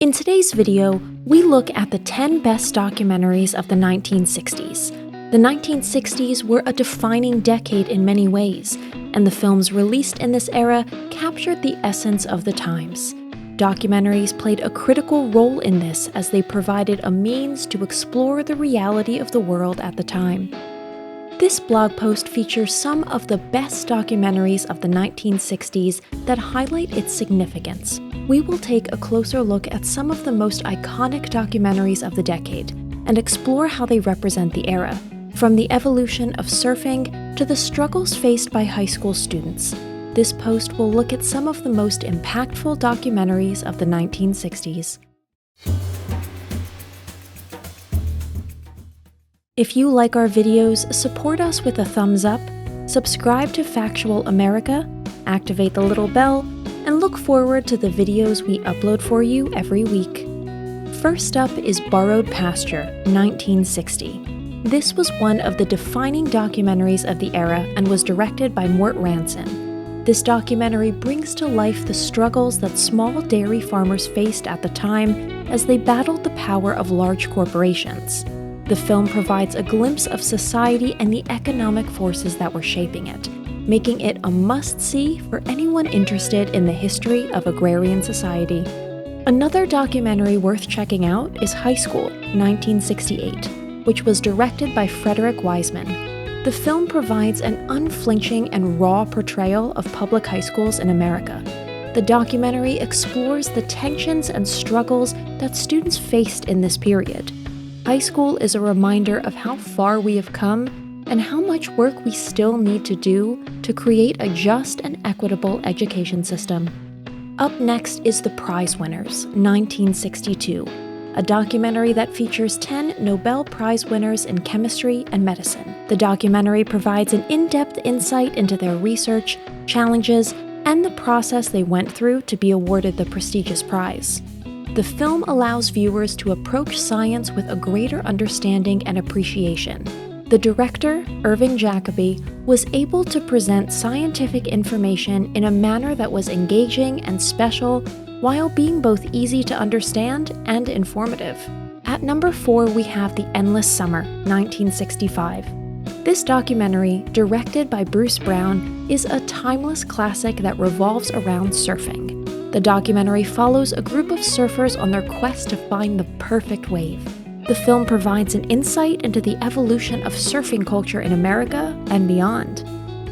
In today's video, we look at the 10 best documentaries of the 1960s. The 1960s were a defining decade in many ways, and the films released in this era captured the essence of the times. Documentaries played a critical role in this as they provided a means to explore the reality of the world at the time. This blog post features some of the best documentaries of the 1960s that highlight its significance. We will take a closer look at some of the most iconic documentaries of the decade and explore how they represent the era, from the evolution of surfing to the struggles faced by high school students. This post will look at some of the most impactful documentaries of the 1960s. If you like our videos, support us with a thumbs up, subscribe to Factual America, activate the little bell, and look forward to the videos we upload for you every week. First up is Borrowed Pasture, 1960. This was one of the defining documentaries of the era and was directed by Mort Ranson. This documentary brings to life the struggles that small dairy farmers faced at the time as they battled the power of large corporations. The film provides a glimpse of society and the economic forces that were shaping it, making it a must-see for anyone interested in the history of agrarian society. Another documentary worth checking out is High School, 1968, which was directed by Frederick Wiseman. The film provides an unflinching and raw portrayal of public high schools in America. The documentary explores the tensions and struggles that students faced in this period. High school is a reminder of how far we have come and how much work we still need to do to create a just and equitable education system. Up next is The Prize Winners, 1962, a documentary that features 10 Nobel Prize winners in chemistry and medicine. The documentary provides an in-depth insight into their research, challenges, and the process they went through to be awarded the prestigious prize. The film allows viewers to approach science with a greater understanding and appreciation. The director, Irving Jacobi, was able to present scientific information in a manner that was engaging and special while being both easy to understand and informative. At number 4, we have The Endless Summer, 1965. This documentary, directed by Bruce Brown, is a timeless classic that revolves around surfing. The documentary follows a group of surfers on their quest to find the perfect wave. The film provides an insight into the evolution of surfing culture in America and beyond.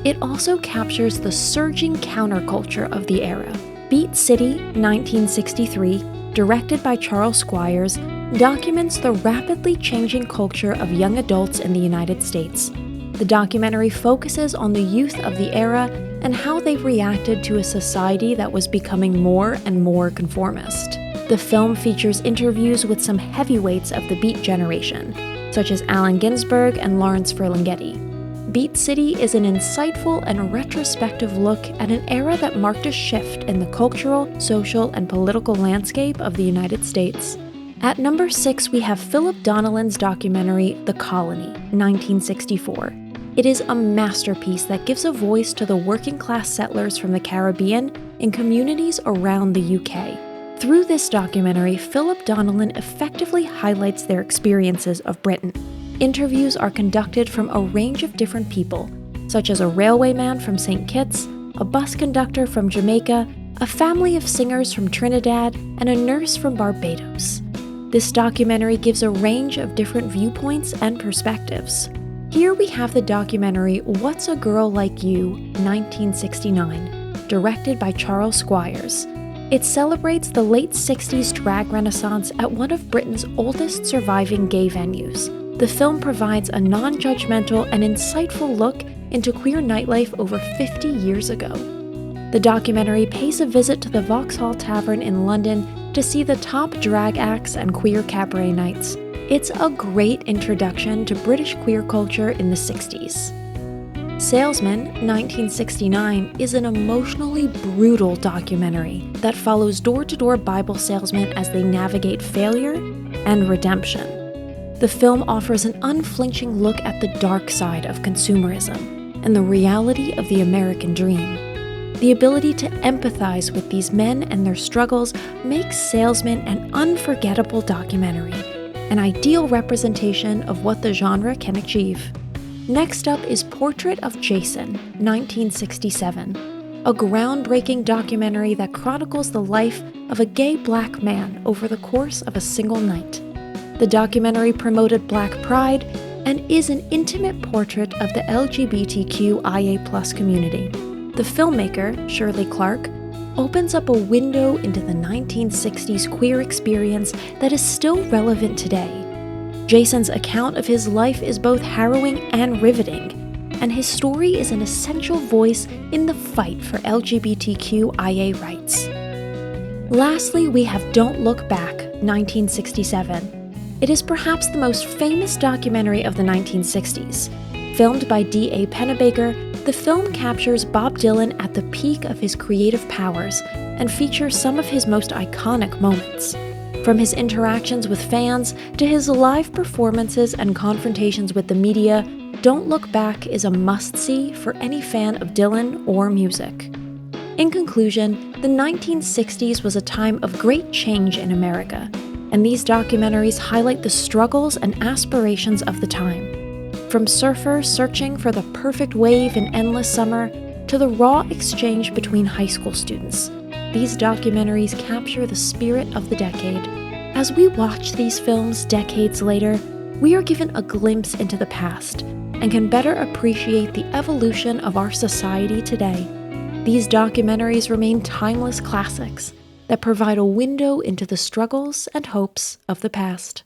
It also captures the surging counterculture of the era. Beat City, 1963, directed by Charles Squires, documents the rapidly changing culture of young adults in the United States. The documentary focuses on the youth of the era and how they reacted to a society that was becoming more and more conformist. The film features interviews with some heavyweights of the Beat generation, such as Allen Ginsberg and Lawrence Ferlinghetti. Beat City is an insightful and retrospective look at an era that marked a shift in the cultural, social, and political landscape of the United States. At number 6, we have Philip Donnellan's documentary, The Colony, 1964. It is a masterpiece that gives a voice to the working-class settlers from the Caribbean in communities around the UK. Through this documentary, Philip Donnellan effectively highlights their experiences of Britain. Interviews are conducted from a range of different people, such as a railwayman from St. Kitts, a bus conductor from Jamaica, a family of singers from Trinidad, and a nurse from Barbados. This documentary gives a range of different viewpoints and perspectives. Here we have the documentary What's a Girl Like You, 1969, directed by Charles Squires. It celebrates the late 60s drag renaissance at one of Britain's oldest surviving gay venues. The film provides a non-judgmental and insightful look into queer nightlife over 50 years ago. The documentary pays a visit to the Vauxhall Tavern in London to see the top drag acts and queer cabaret nights. It's a great introduction to British queer culture in the 60s. Salesman, 1969, is an emotionally brutal documentary that follows door-to-door Bible salesmen as they navigate failure and redemption. The film offers an unflinching look at the dark side of consumerism and the reality of the American dream. The ability to empathize with these men and their struggles makes Salesman an unforgettable documentary, an ideal representation of what the genre can achieve. Next up is Portrait of Jason, 1967, a groundbreaking documentary that chronicles the life of a gay black man over the course of a single night. The documentary promoted Black pride and is an intimate portrait of the LGBTQIA+ community. The filmmaker, Shirley Clarke, opens up a window into the 1960s queer experience that is still relevant today. Jason's account of his life is both harrowing and riveting, and his story is an essential voice in the fight for LGBTQIA rights. Lastly, we have Don't Look Back, 1967. It is perhaps the most famous documentary of the 1960s. Filmed by D.A. Pennebaker, the film captures Bob Dylan at the peak of his creative powers and features some of his most iconic moments. From his interactions with fans to his live performances and confrontations with the media, Don't Look Back is a must-see for any fan of Dylan or music. In conclusion, the 1960s was a time of great change in America, and these documentaries highlight the struggles and aspirations of the time. From surfers searching for the perfect wave in endless summer to the raw exchange between high school students, these documentaries capture the spirit of the decade. As we watch these films decades later, we are given a glimpse into the past and can better appreciate the evolution of our society today. These documentaries remain timeless classics that provide a window into the struggles and hopes of the past.